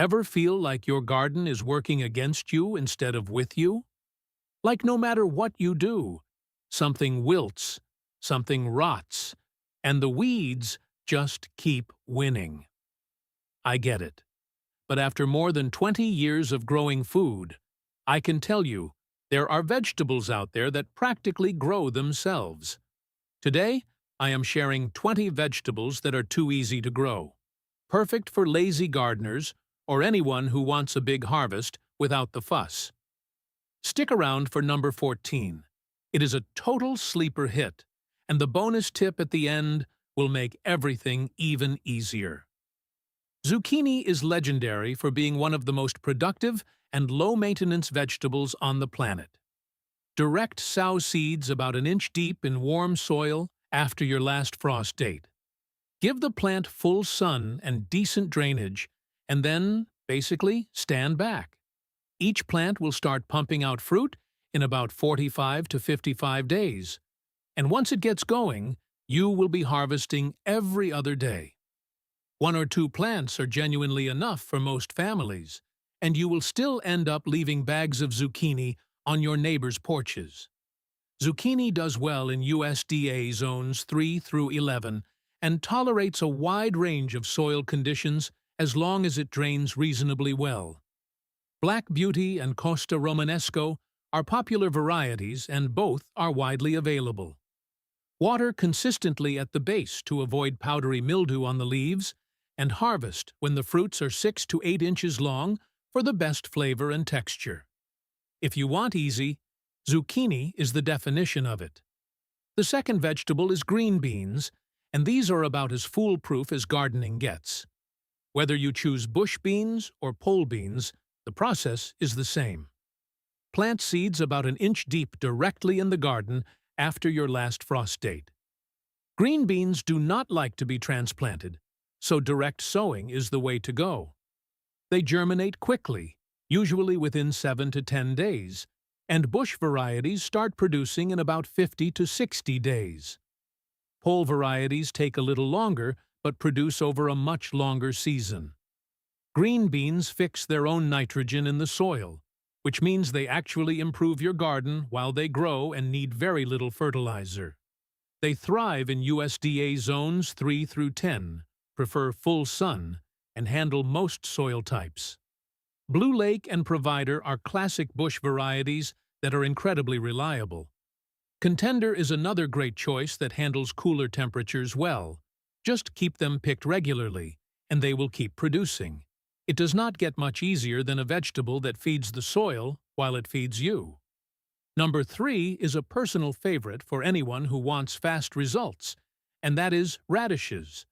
Ever feel like your garden is working against you instead of with you? Like no matter what you do, something wilts, something rots, and the weeds just keep winning. I get it. But after more than 20 years of growing food, I can tell you there are vegetables out there that practically grow themselves. Today, I am sharing 20 vegetables that are too easy to grow, perfect for lazy gardeners or anyone who wants a big harvest without the fuss. Stick around for number 14. It is a total sleeper hit, and the bonus tip at the end will make everything even easier. Zucchini is legendary for being one of the most productive and low-maintenance vegetables on the planet. Direct sow seeds about an inch deep in warm soil after your last frost date. Give the plant full sun and decent drainage, and then, basically, stand back. Each plant will start pumping out fruit in about 45 to 55 days, and once it gets going, you will be harvesting every other day. 1 or 2 plants are genuinely enough for most families, and you will still end up leaving bags of zucchini on your neighbors' porches. Zucchini does well in USDA zones 3 through 11 and tolerates a wide range of soil conditions as long as it drains reasonably well. Black Beauty and Costa Romanesco are popular varieties, and both are widely available. Water consistently at the base to avoid powdery mildew on the leaves, and harvest when the fruits are 6 to 8 inches long for the best flavor and texture. If you want easy, zucchini is the definition of it. The second vegetable is green beans, and these are about as foolproof as gardening gets. Whether you choose bush beans or pole beans, the process is the same. Plant seeds about an inch deep directly in the garden after your last frost date. Green beans do not like to be transplanted, so direct sowing is the way to go. They germinate quickly, usually within 7 to 10 days, and bush varieties start producing in about 50 to 60 days. Pole varieties take a little longer but produce over a much longer season. Green beans fix their own nitrogen in the soil, which means they actually improve your garden while they grow and need very little fertilizer. They thrive in USDA zones 3 through 10, prefer full sun, and handle most soil types. Blue Lake and Provider are classic bush varieties that are incredibly reliable. Contender is another great choice that handles cooler temperatures well. Just keep them picked regularly, and they will keep producing. It does not get much easier than a vegetable that feeds the soil while it feeds you. Number 3 is a personal favorite for anyone who wants fast results, and that is radishes.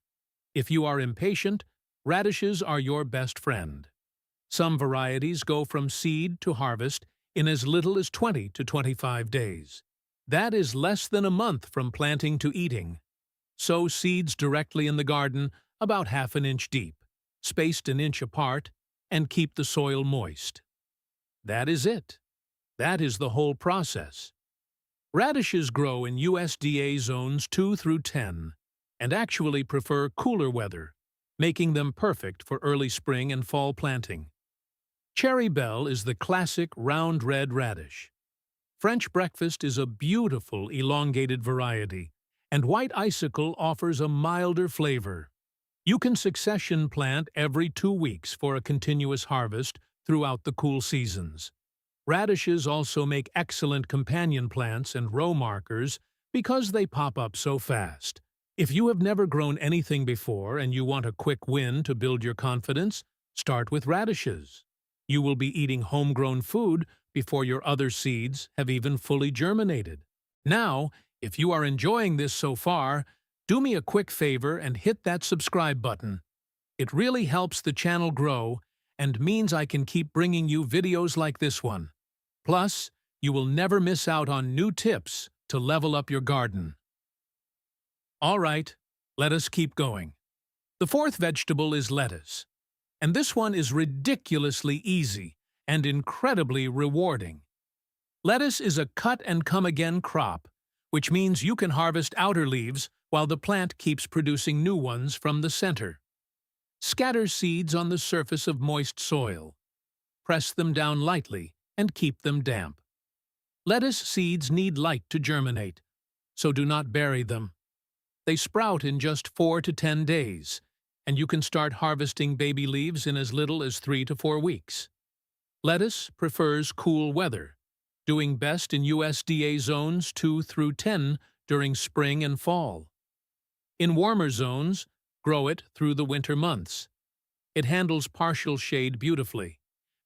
If you are impatient, radishes are your best friend. Some varieties go from seed to harvest in as little as 20 to 25 days. That is less than a month from planting to eating. Sow seeds directly in the garden about half an inch deep, spaced an inch apart, and keep the soil moist. That is it. That is the whole process. Radishes grow in USDA zones 2 through 10 and actually prefer cooler weather, making them perfect for early spring and fall planting. Cherry Belle is the classic round red radish. French Breakfast is a beautiful elongated variety, and White Icicle offers a milder flavor. You can succession plant every 2 weeks for a continuous harvest throughout the cool seasons. Radishes also make excellent companion plants and row markers because they pop up so fast. If you have never grown anything before and you want a quick win to build your confidence, start with radishes. You will be eating homegrown food before your other seeds have even fully germinated. Now, if you are enjoying this so far, do me a quick favor and hit that subscribe button. It really helps the channel grow and means I can keep bringing you videos like this one. Plus, you will never miss out on new tips to level up your garden. All right, let us keep going. The fourth vegetable is lettuce, and this one is ridiculously easy and incredibly rewarding. Lettuce is a cut-and-come-again crop, which means you can harvest outer leaves while the plant keeps producing new ones from the center. Scatter seeds on the surface of moist soil. Press them down lightly and keep them damp. Lettuce seeds need light to germinate, so do not bury them. They sprout in just 4 to 10 days, and you can start harvesting baby leaves in as little as 3 to 4 weeks. Lettuce prefers cool weather, doing best in USDA zones 2 through 10 during spring and fall. In warmer zones, grow it through the winter months. It handles partial shade beautifully,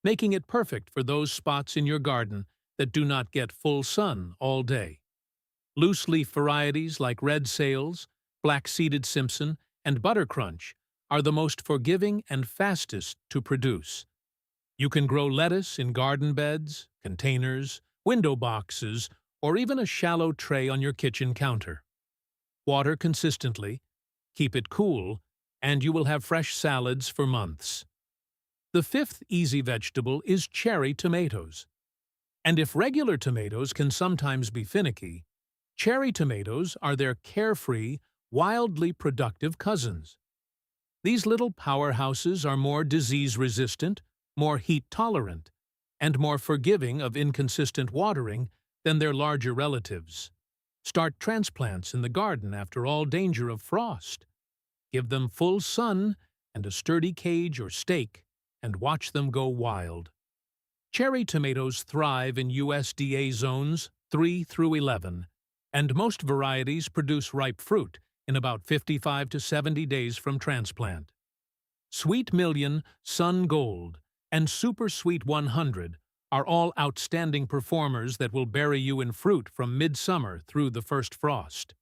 making it perfect for those spots in your garden that do not get full sun all day. Loose leaf varieties like red sales, black-seeded Simpson, and buttercrunch are the most forgiving and fastest to produce. You can grow lettuce in garden beds, containers, window boxes, or even a shallow tray on your kitchen counter. Water consistently, keep it cool, and you will have fresh salads for months. The fifth easy vegetable is cherry tomatoes. And if regular tomatoes can sometimes be finicky, cherry tomatoes are their carefree, wildly productive cousins. These little powerhouses are more disease-resistant, more heat-tolerant, and more forgiving of inconsistent watering than their larger relatives. Start transplants in the garden after all danger of frost. Give them full sun and a sturdy cage or stake, and watch them go wild. Cherry tomatoes thrive in USDA zones 3 through 11, and most varieties produce ripe fruit in about 55 to 70 days from transplant. Sweet Million, Sun Gold, and Super Sweet 100 are all outstanding performers that will bury you in fruit from midsummer through the first frost.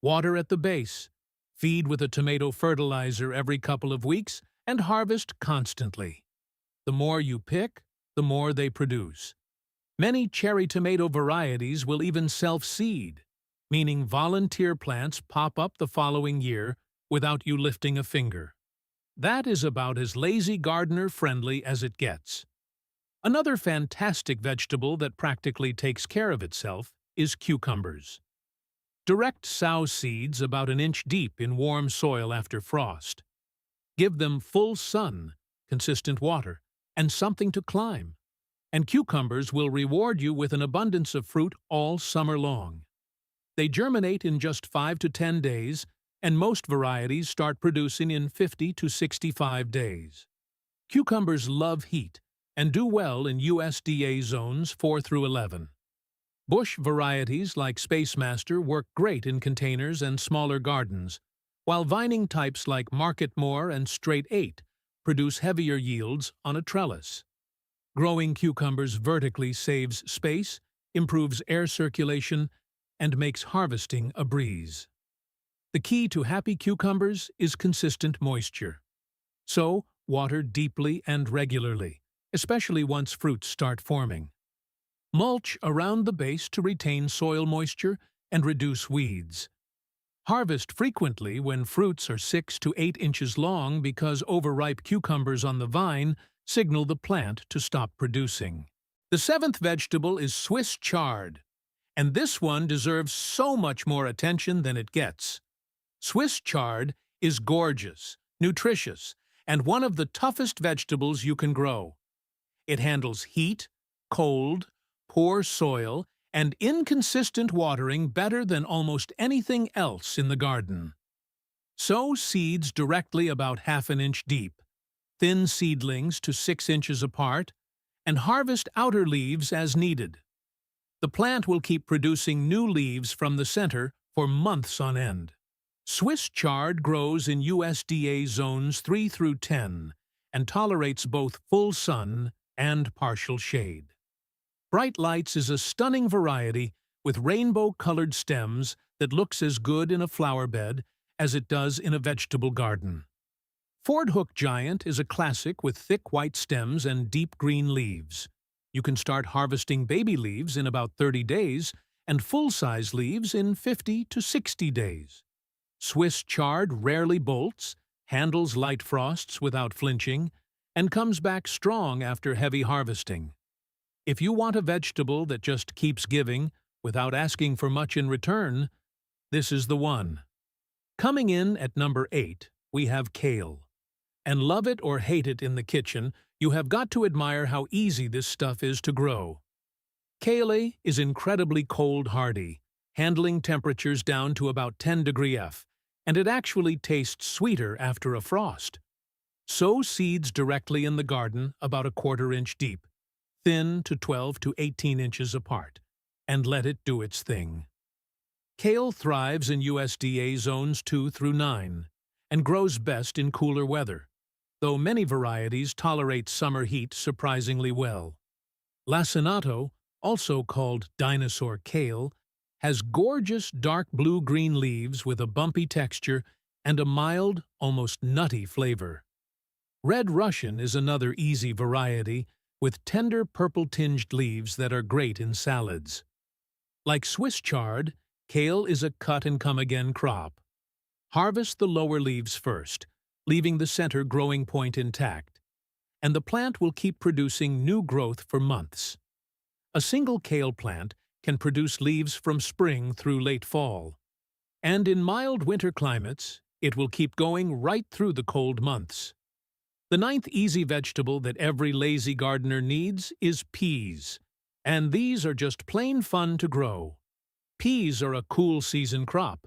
Water at the base, feed with a tomato fertilizer every couple of weeks, and harvest constantly. The more you pick, the more they produce. Many cherry tomato varieties will even self-seed, meaning volunteer plants pop up the following year without you lifting a finger. That is about as lazy gardener-friendly as it gets. Another fantastic vegetable that practically takes care of itself is cucumbers. Direct sow seeds about an inch deep in warm soil after frost. Give them full sun, consistent water, and something to climb, and cucumbers will reward you with an abundance of fruit all summer long. They germinate in just 5 to 10 days, and most varieties start producing in 50 to 65 days. Cucumbers love heat and do well in USDA zones 4 through 11. Bush varieties like Space Master work great in containers and smaller gardens, while vining types like Marketmore and Straight 8 produce heavier yields on a trellis. Growing cucumbers vertically saves space, improves air circulation, and makes harvesting a breeze. The key to happy cucumbers is consistent moisture. So, water deeply and regularly, especially once fruits start forming. Mulch around the base to retain soil moisture and reduce weeds. Harvest frequently when fruits are 6 to 8 inches long because overripe cucumbers on the vine signal the plant to stop producing. The seventh vegetable is Swiss chard, and this one deserves so much more attention than it gets. Swiss chard is gorgeous, nutritious, and one of the toughest vegetables you can grow. It handles heat, cold, poor soil, and inconsistent watering better than almost anything else in the garden. Sow seeds directly about half an inch deep, thin seedlings to 6 inches apart, and harvest outer leaves as needed. The plant will keep producing new leaves from the center for months on end. Swiss chard grows in USDA zones 3 through 10 and tolerates both full sun and partial shade. Bright Lights is a stunning variety with rainbow-colored stems that looks as good in a flower bed as it does in a vegetable garden. Ford Hook Giant is a classic with thick white stems and deep green leaves. You can start harvesting baby leaves in about 30 days and full-size leaves in 50 to 60 days. Swiss chard rarely bolts, handles light frosts without flinching, and comes back strong after heavy harvesting. If you want a vegetable that just keeps giving without asking for much in return, this is the one. Coming in at number 8, we have kale. And love it or hate it in the kitchen, you have got to admire how easy this stuff is to grow. Kale is incredibly cold hardy, handling temperatures down to about 10 degrees F, and it actually tastes sweeter after a frost. Sow seeds directly in the garden about a quarter-inch deep, thin to 12 to 18 inches apart, and let it do its thing. Kale thrives in USDA zones 2 through 9 and grows best in cooler weather, though many varieties tolerate summer heat surprisingly well. Lacinato, also called dinosaur kale, has gorgeous dark blue-green leaves with a bumpy texture and a mild, almost nutty flavor. Red Russian is another easy variety with tender purple-tinged leaves that are great in salads. Like Swiss chard, kale is a cut-and-come-again crop. Harvest the lower leaves first, leaving the center growing point intact, and the plant will keep producing new growth for months. A single kale plant can produce leaves from spring through late fall, and in mild winter climates, it will keep going right through the cold months. The ninth easy vegetable that every lazy gardener needs is peas, and these are just plain fun to grow. Peas are a cool season crop,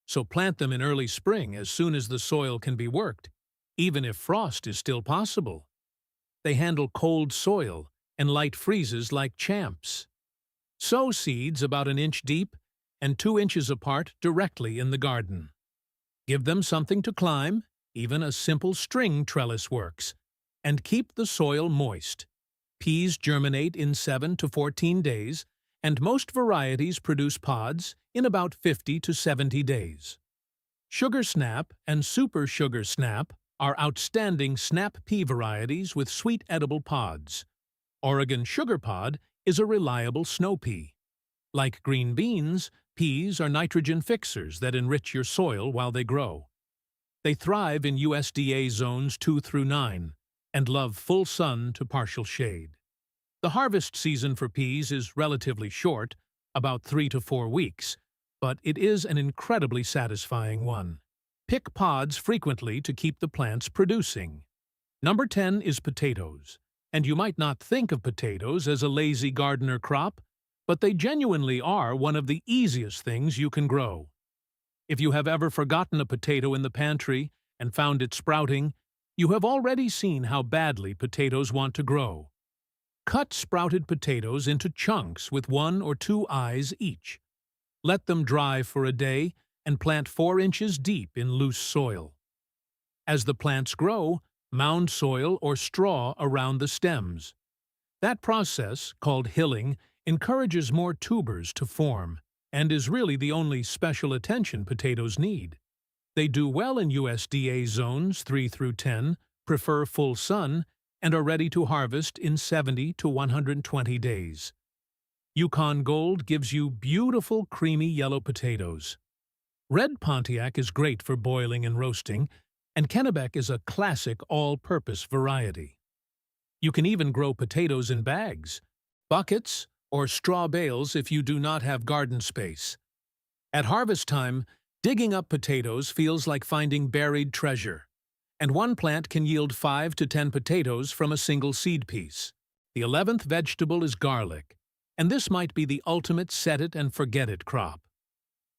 so plant them in early spring as soon as the soil can be worked, even if frost is still possible. They handle cold soil and light freezes like champs. Sow seeds about an inch deep and 2 inches apart directly in the garden. Give them something to climb, even a simple string trellis works, and keep the soil moist. Peas germinate in 7 to 14 days, and most varieties produce pods in about 50 to 70 days. Sugar Snap and Super Sugar Snap are outstanding snap pea varieties with sweet edible pods. Oregon Sugar Pod is a reliable snow pea. Like green beans, peas are nitrogen fixers that enrich your soil while they grow. They thrive in USDA zones 2 through 9 and love full sun to partial shade. The harvest season for peas is relatively short, about 3 to 4 weeks, but it is an incredibly satisfying one. Pick pods frequently to keep the plants producing. Number 10 is potatoes, and you might not think of potatoes as a lazy gardener crop, but they genuinely are one of the easiest things you can grow. If you have ever forgotten a potato in the pantry and found it sprouting, you have already seen how badly potatoes want to grow. Cut sprouted potatoes into chunks with 1 or 2 eyes each. Let them dry for a day and plant 4 inches deep in loose soil. As the plants grow, mound soil or straw around the stems. That process, called hilling, encourages more tubers to form and is really the only special attention potatoes need. They do well in USDA zones 3 through 10, prefer full sun, and are ready to harvest in 70 to 120 days. Yukon Gold gives you beautiful creamy yellow potatoes. Red Pontiac is great for boiling and roasting, and Kennebec is a classic all-purpose variety. You can even grow potatoes in bags, buckets, or straw bales if you do not have garden space. At harvest time, digging up potatoes feels like finding buried treasure, and one plant can yield 5 to 10 potatoes from a single seed piece. The 11th vegetable is garlic, and this might be the ultimate set-it-and-forget-it crop.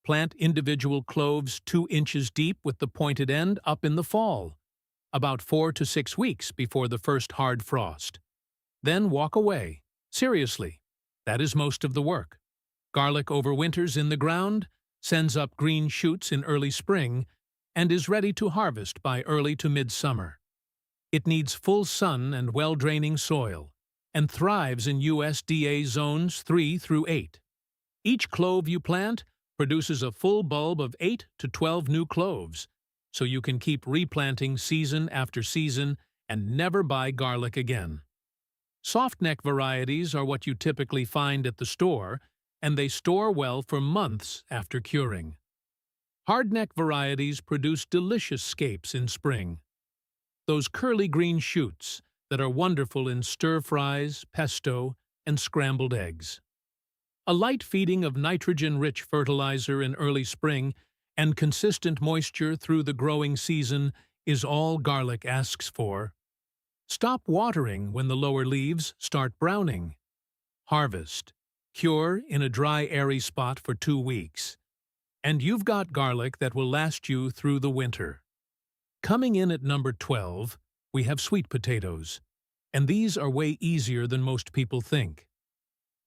Plant individual cloves 2 inches deep with the pointed end up in the fall, about 4 to 6 weeks before the first hard frost. Then walk away. Seriously, that is most of the work. Garlic overwinters in the ground, sends up green shoots in early spring, and is ready to harvest by early to midsummer. It needs full sun and well-draining soil, and thrives in USDA zones 3 through 8. Each clove you plant produces a full bulb of 8 to 12 new cloves, so you can keep replanting season after season and never buy garlic again. Softneck varieties are what you typically find at the store, and they store well for months after curing. Hardneck varieties produce delicious scapes in spring. Those curly green shoots that are wonderful in stir-fries, pesto, and scrambled eggs. A light feeding of nitrogen-rich fertilizer in early spring and consistent moisture through the growing season is all garlic asks for. Stop watering when the lower leaves start browning. Harvest. Cure in a dry, airy spot for 2 weeks. And you've got garlic that will last you through the winter. Coming in at number 12, we have sweet potatoes. And these are way easier than most people think.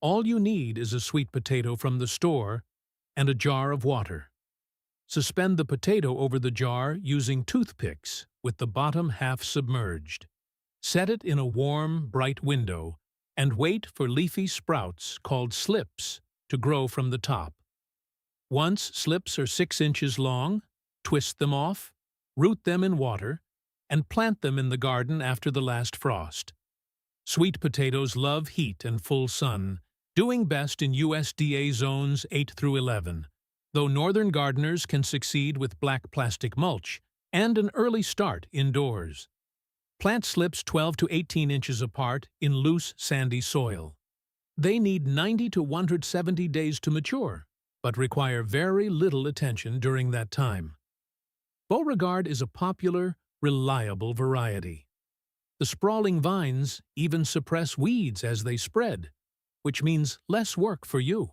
All you need is a sweet potato from the store and a jar of water. Suspend the potato over the jar using toothpicks with the bottom half submerged. Set it in a warm, bright window and wait for leafy sprouts called slips to grow from the top. Once slips are 6 inches long, twist them off, root them in water, and plant them in the garden after the last frost. Sweet potatoes love heat and full sun, doing best in USDA zones 8 through 11, though northern gardeners can succeed with black plastic mulch and an early start indoors. Plant slips 12 to 18 inches apart in loose, sandy soil. They need 90 to 170 days to mature, but require very little attention during that time. Beauregard is a popular, reliable variety. The sprawling vines even suppress weeds as they spread, which means less work for you.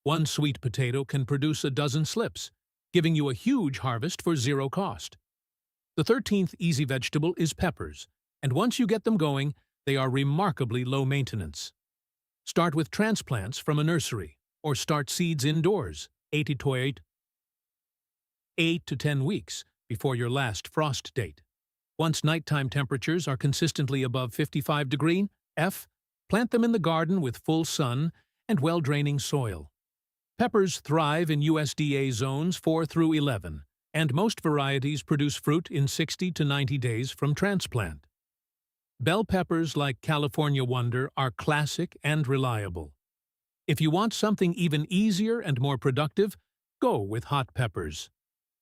One sweet potato can produce a dozen slips, giving you a huge harvest for zero cost. The 13th easy vegetable is peppers, and once you get them going, they are remarkably low maintenance. Start with transplants from a nursery, or start seeds indoors, 8 to 10 weeks before your last frost date. Once nighttime temperatures are consistently above 55 degrees F, plant them in the garden with full sun and well-draining soil. Peppers thrive in USDA zones 4 through 11, and most varieties produce fruit in 60 to 90 days from transplant. Bell peppers like California Wonder are classic and reliable. If you want something even easier and more productive, go with hot peppers.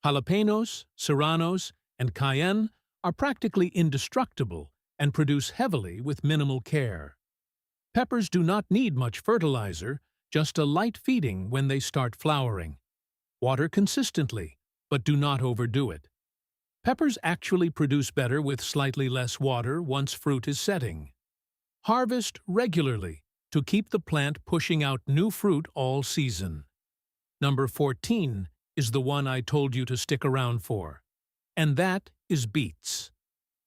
Jalapenos, serranos, and cayenne are practically indestructible and produce heavily with minimal care. Peppers do not need much fertilizer, just a light feeding when they start flowering. Water consistently, but do not overdo it. Peppers actually produce better with slightly less water once fruit is setting. Harvest regularly to keep the plant pushing out new fruit all season. Number 14 is the one I told you to stick around for, and that is beets.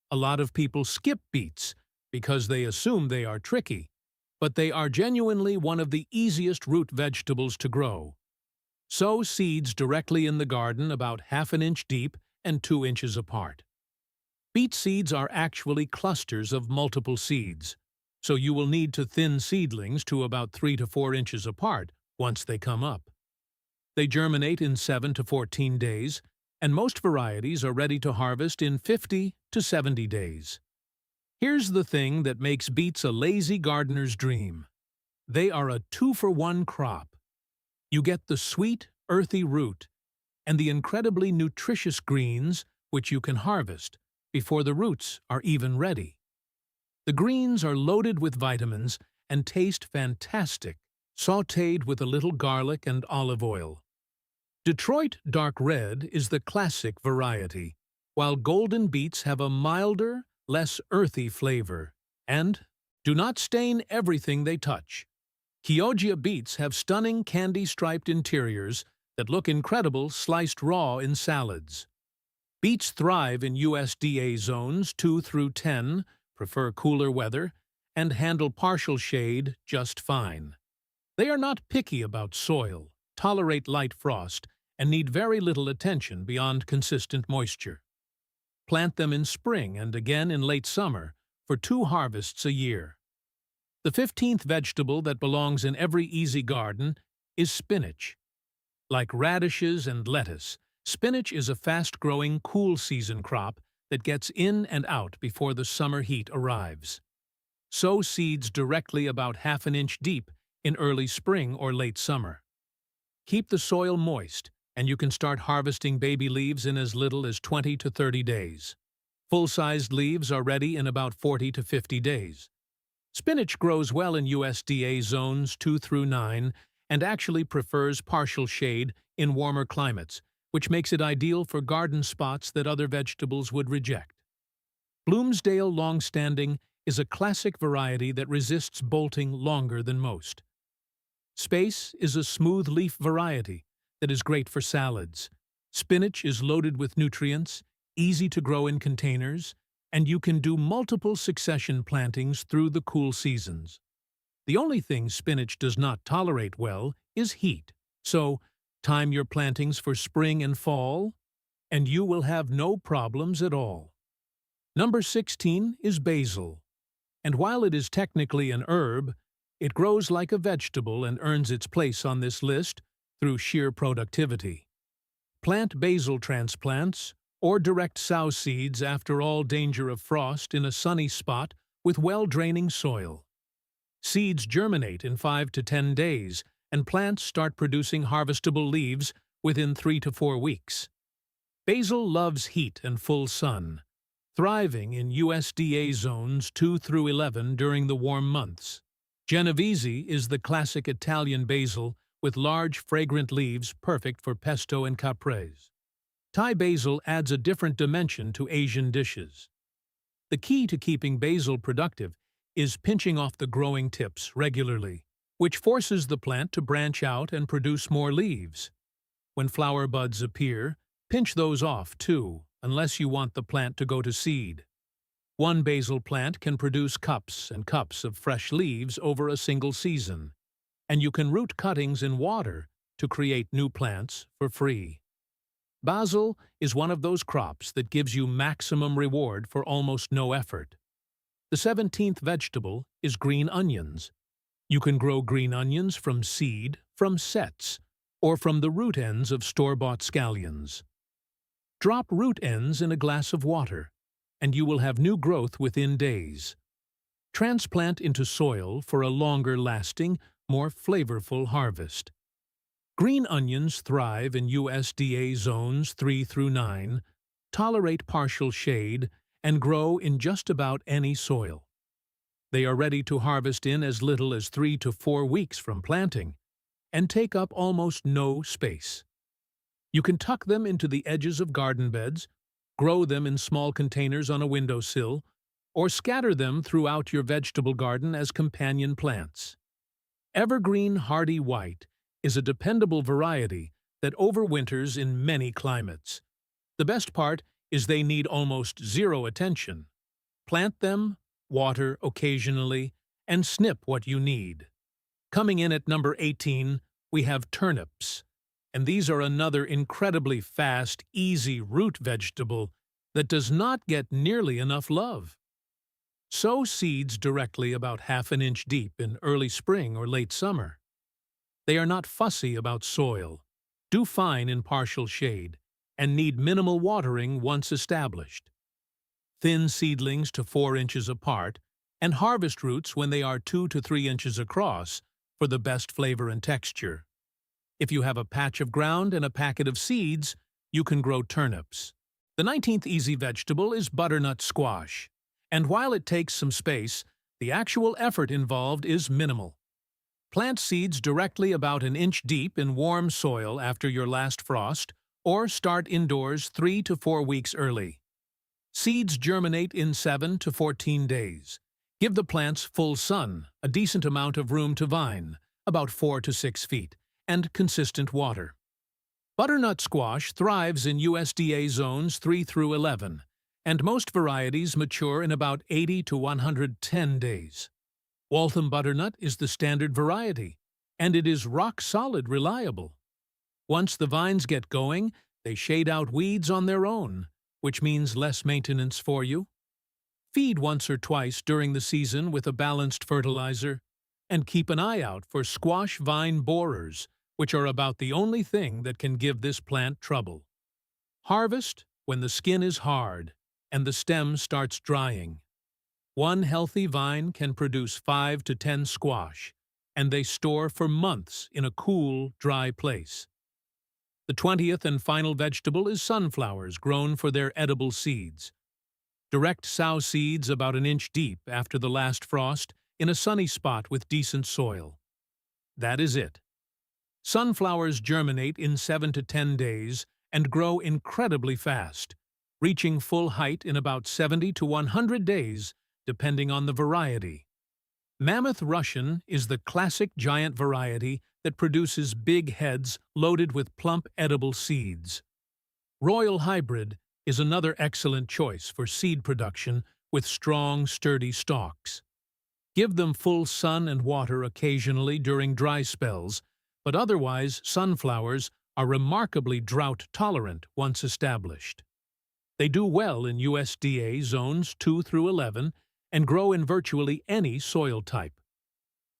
A lot of people skip beets because they assume they are tricky, but they are genuinely one of the easiest root vegetables to grow. Sow seeds directly in the garden about ½ inch deep and 2 inches apart. Beet seeds are actually clusters of multiple seeds, so you will need to thin seedlings to about 3 to 4 inches apart once they come up. They germinate in 7 to 14 days, and most varieties are ready to harvest in 50 to 70 days. Here's the thing that makes beets a lazy gardener's dream. They are a 2-for-1 crop. You get the sweet, earthy root and the incredibly nutritious greens which you can harvest before the roots are even ready. The greens are loaded with vitamins and taste fantastic, sautéed with a little garlic and olive oil. Detroit Dark Red is the classic variety, while golden beets have a milder, less earthy flavor, and do not stain everything they touch. Chioggia beets have stunning candy-striped interiors that look incredible sliced raw in salads. Beets thrive in USDA zones 2 through 10, prefer cooler weather, and handle partial shade just fine. They are not picky about soil, tolerate light frost, and need very little attention beyond consistent moisture. Plant them in spring and again in late summer for 2 harvests a year. The 15th vegetable that belongs in every easy garden is spinach. Like radishes and lettuce, spinach is a fast-growing, cool-season crop that gets in and out before the summer heat arrives. Sow seeds directly about ½ an inch deep in early spring or late summer. Keep the soil moist, and you can start harvesting baby leaves in as little as 20 to 30 days. Full-sized leaves are ready in about 40 to 50 days. Spinach grows well in USDA zones 2 through 9 and actually prefers partial shade in warmer climates, which makes it ideal for garden spots that other vegetables would reject. Bloomsdale Longstanding is a classic variety that resists bolting longer than most. Space is a smooth leaf variety that is great for salads. Spinach is loaded with nutrients, easy to grow in containers, and you can do multiple succession plantings through the cool seasons. The only thing spinach does not tolerate well is heat, so time your plantings for spring and fall, and you will have no problems at all. Number 16 is basil, and while it is technically an herb, it grows like a vegetable and earns its place on this list through sheer productivity. Plant basil transplants or direct sow seeds after all danger of frost in a sunny spot with well-draining soil. Seeds germinate in 5 to 10 days, and plants start producing harvestable leaves within 3 to 4 weeks. Basil loves heat and full sun, thriving in USDA zones 2 through 11 during the warm months. Genovese is the classic Italian basil with large, fragrant leaves perfect for pesto and caprese. Thai basil adds a different dimension to Asian dishes. The key to keeping basil productive is pinching off the growing tips regularly, which forces the plant to branch out and produce more leaves. When flower buds appear, pinch those off too, unless you want the plant to go to seed. One basil plant can produce cups and cups of fresh leaves over a single season, and you can root cuttings in water to create new plants for free. Basil is one of those crops that gives you maximum reward for almost no effort. The 17th vegetable is green onions. You can grow green onions from seed, from sets, or from the root ends of store-bought scallions. Drop root ends in a glass of water, and you will have new growth within days. Transplant into soil for a longer-lasting, more flavorful harvest. Green onions thrive in USDA zones 3 through 9, tolerate partial shade, and grow in just about any soil. They are ready to harvest in as little as 3 to 4 weeks from planting, and take up almost no space. You can tuck them into the edges of garden beds, grow them in small containers on a windowsill, or scatter them throughout your vegetable garden as companion plants. Evergreen Hardy White is a dependable variety that overwinters in many climates. The best part is they need almost zero attention. Plant them, water occasionally, and snip what you need. Coming in at number 18, we have turnips, and these are another incredibly fast, easy root vegetable that does not get nearly enough love. Sow seeds directly about half an inch deep in early spring or late summer. They are not fussy about soil, do fine in partial shade, and need minimal watering once established. Thin seedlings to 4 inches apart, and harvest roots when they are 2 to 3 inches across for the best flavor and texture. If you have a patch of ground and a packet of seeds, you can grow turnips. The 19th easy vegetable is butternut squash, and while it takes some space, the actual effort involved is minimal. Plant seeds directly about an inch deep in warm soil after your last frost, or start indoors 3 to 4 weeks early. Seeds germinate in 7 to 14 days. Give the plants full sun, a decent amount of room to vine, about 4 to 6 feet, and consistent water. Butternut squash thrives in USDA zones 3 through 11, and most varieties mature in about 80 to 110 days. Waltham butternut is the standard variety, and it is rock-solid reliable. Once the vines get going, they shade out weeds on their own, which means less maintenance for you. Feed once or twice during the season with a balanced fertilizer, and keep an eye out for squash vine borers, which are about the only thing that can give this plant trouble. Harvest when the skin is hard and the stem starts drying. One healthy vine can produce 5 to 10 squash, and they store for months in a cool, dry place. The 20th and final vegetable is sunflowers grown for their edible seeds. Direct sow seeds about an inch deep after the last frost in a sunny spot with decent soil. That is it. Sunflowers germinate in 7 to 10 days and grow incredibly fast, reaching full height in about 70 to 100 days, depending on the variety. Mammoth Russian is the classic giant variety that produces big heads loaded with plump edible seeds. Royal Hybrid is another excellent choice for seed production with strong, sturdy stalks. Give them full sun and water occasionally during dry spells, but otherwise sunflowers are remarkably drought-tolerant once established. They do well in USDA zones 2 through 11 and grow in virtually any soil type.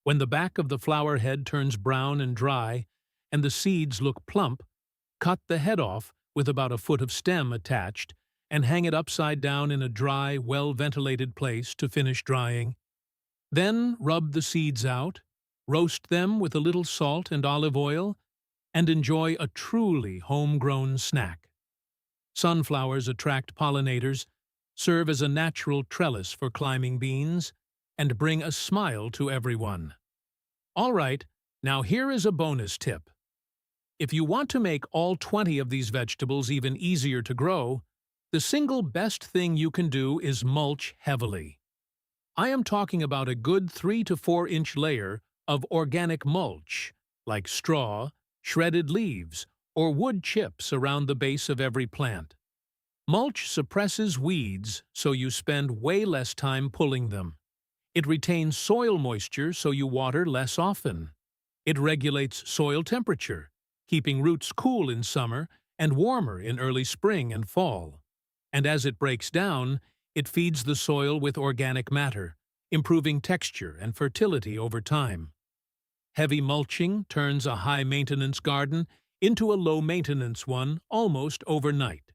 When the back of the flower head turns brown and dry and the seeds look plump, cut the head off with about a foot of stem attached and hang it upside down in a dry, well-ventilated place to finish drying. Then rub the seeds out, roast them with a little salt and olive oil, and enjoy a truly homegrown snack. Sunflowers attract pollinators, serve as a natural trellis for climbing beans, and bring a smile to everyone. All right, now here is a bonus tip. If you want to make all 20 of these vegetables even easier to grow, the single best thing you can do is mulch heavily. I am talking about a good 3 to 4 inch layer of organic mulch, like straw, shredded leaves, or wood chips around the base of every plant. Mulch suppresses weeds, so you spend way less time pulling them. It retains soil moisture, so you water less often. It regulates soil temperature, keeping roots cool in summer and warmer in early spring and fall. And as it breaks down, it feeds the soil with organic matter, improving texture and fertility over time. Heavy mulching turns a high-maintenance garden into a low-maintenance one almost overnight.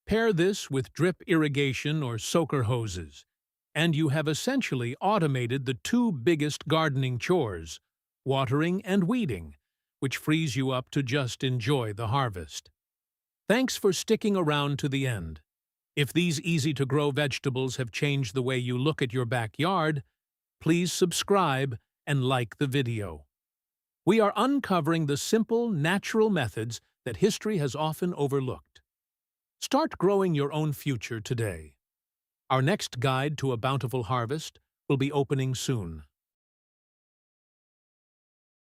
Pair this with drip irrigation or soaker hoses, and you have essentially automated the two biggest gardening chores, watering and weeding, which frees you up to just enjoy the harvest. Thanks for sticking around to the end. If these easy-to-grow vegetables have changed the way you look at your backyard, please subscribe and like the video. We are uncovering the simple, natural methods that history has often overlooked. Start growing your own future today. Our next guide to a bountiful harvest will be opening soon.